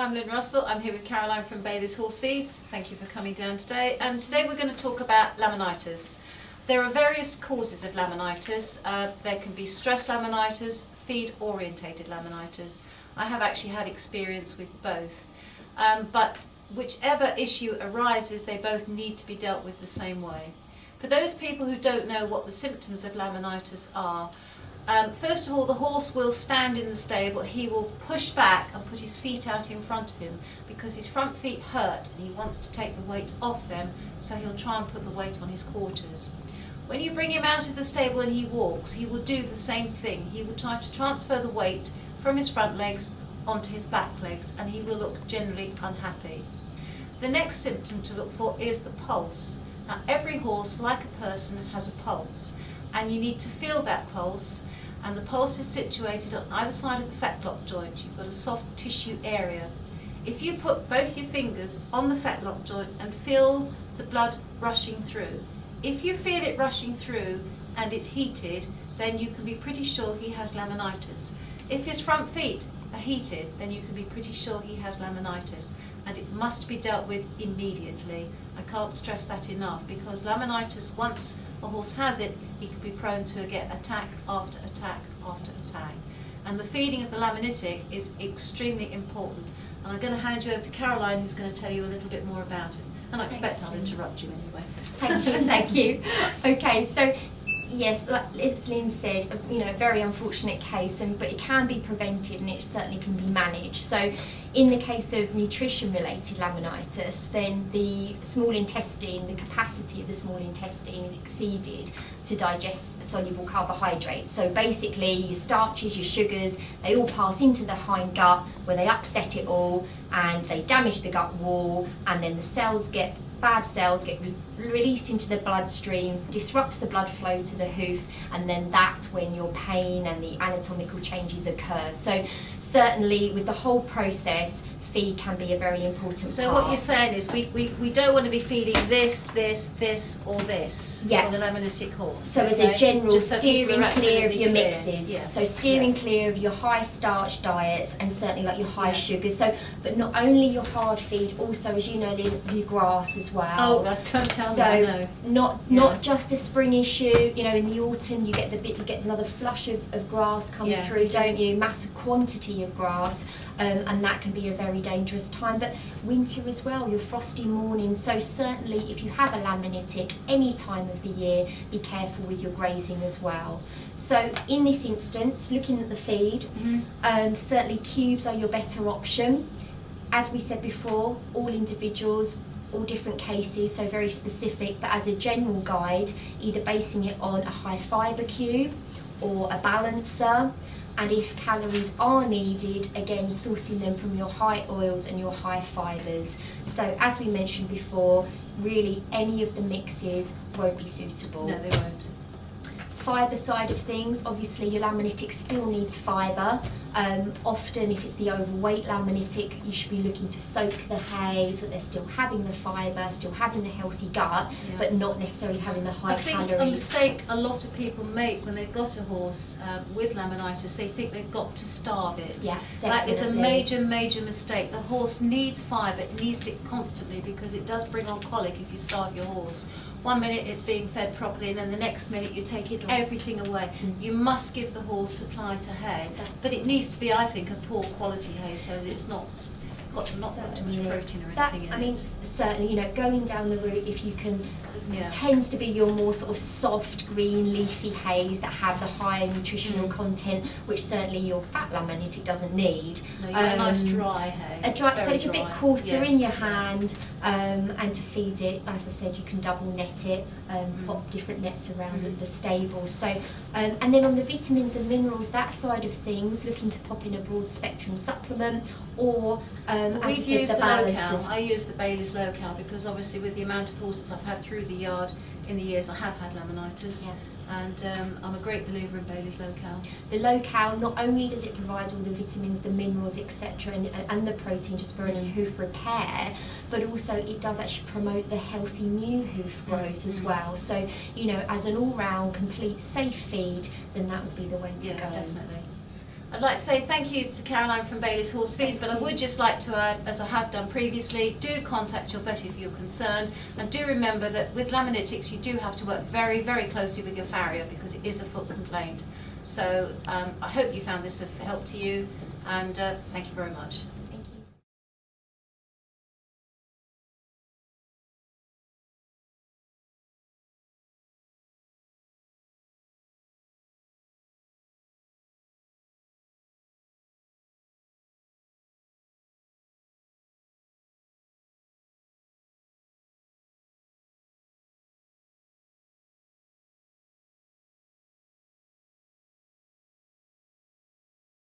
I'm Lynn Russell. I'm here with Caroline from Bailey's Horse Feeds. Thank you for coming down today. And today we're going to talk about laminitis. There are various causes of laminitis. There can be stress laminitis, feed-orientated laminitis. I have actually had experience with both. But whichever issue arises, they both need to be dealt with the same way. For those people who don't know what the symptoms of laminitis are, first of all, the horse will stand in the stable. He will push back and put his feet out in front of him because his front feet hurt and he wants to take the weight off them, so he'll try and put the weight on his quarters. When you bring him out of the stable and he walks, he will do the same thing. He will try to transfer the weight from his front legs onto his back legs, and he will look generally unhappy. The next symptom to look for is the pulse. Now, every horse, like a person, has a pulse, and you need to feel that pulse. And the pulse is situated on either side of the fetlock joint. You've got a soft tissue area. If you put both your fingers on the fetlock joint and feel the blood rushing through, if you feel it rushing through and it's heated, then you can be pretty sure he has laminitis. If his front feet are heated, then you can be pretty sure he has laminitis, and it must be dealt with immediately. I can't stress that enough, because laminitis, once a horse has it, he can be prone to get attack after attack after attack. And the feeding of the laminitic is extremely important. And I'm going to hand you over to Caroline, who's going to tell you a little bit more about it. And I expect I'll interrupt you anyway. Thank you, thank you. Okay, so yes, like Lynn said, a very unfortunate case, but it can be prevented and it certainly can be managed. So in the case of nutrition-related laminitis, then the small intestine, the capacity of the small intestine is exceeded to digest soluble carbohydrates. So basically your starches, your sugars, they all pass into the hind gut where they upset it all and they damage the gut wall, and then the bad cells get released into the bloodstream, disrupts the blood flow to the hoof, and then that's when your pain and the anatomical changes occur. So certainly with the whole process, feed can be a very important part. So what you're saying is we don't want to be feeding this, or this yes. for the laminitic horse. So okay? as a general, just so steering clear of your mixes. Yeah. So steering clear of your high starch diets and certainly like your high sugars. So, but not only your hard feed, also, as you know, your grass as well. Oh, don't tell me. I know. Not just a spring issue. In the autumn you get another flush of grass coming through, don't you? Massive quantity of grass, and that can be a very dangerous time. But winter as well, your frosty mornings. So certainly if you have a laminitic any time of the year, be careful with your grazing as well. So in this instance, looking at the feed, certainly cubes are your better option. As we said before, all individuals, all different cases, so very specific, but as a general guide, either basing it on a high fibre cube or a balancer. And if calories are needed, again, sourcing them from your high oils and your high fibres. So as we mentioned before, really any of the mixes won't be suitable. No, they won't. Fibre side of things, obviously your laminitic still needs fibre. Often if it's the overweight laminitic, you should be looking to soak the hay so that they're still having the fibre, still having the healthy gut, but not necessarily having the high calories. I think a mistake a lot of people make when they've got a horse with laminitis, they think they've got to starve it. Yeah, definitely. That is a major mistake. The horse needs fibre, it needs it constantly, because it does bring on colic if you starve your horse. 1 minute it's being fed properly, and then the next minute you're taking everything away. You must give the horse supply to hay, but it needs to be, I think, a poor quality hay, so that it's not got too much protein or anything in it. Certainly, going down the route, if you can, tends to be your more sort of soft green leafy hays that have the higher nutritional content, which certainly your fat laminitic doesn't need. No, you want a nice dry hay. So it's a bit coarser in your hand, and to feed it, as I said, you can double net it, pop different nets around the stable. So, and then on the vitamins and minerals, that side of things, looking to pop in a broad spectrum supplement, or we've used the low-cal. I use the Bailey's low-cal because obviously with the amount of horses I've had through the yard in the years, I have had laminitis. And I'm a great believer in Bailey's low-cal. The low-cal, not only does it provide all the vitamins, the minerals, etc., and the protein just for any hoof repair, but also it does actually promote the healthy new hoof growth as well. So, as an all-round, complete, safe feed, then that would be the way to go. Definitely. I'd like to say thank you to Caroline from Bailey's Horse Feeds, but I would just like to add, as I have done previously, do contact your vet if you're concerned, and do remember that with laminitics you do have to work very, very closely with your farrier because it is a foot complaint. So I hope you found this of help to you, and thank you very much.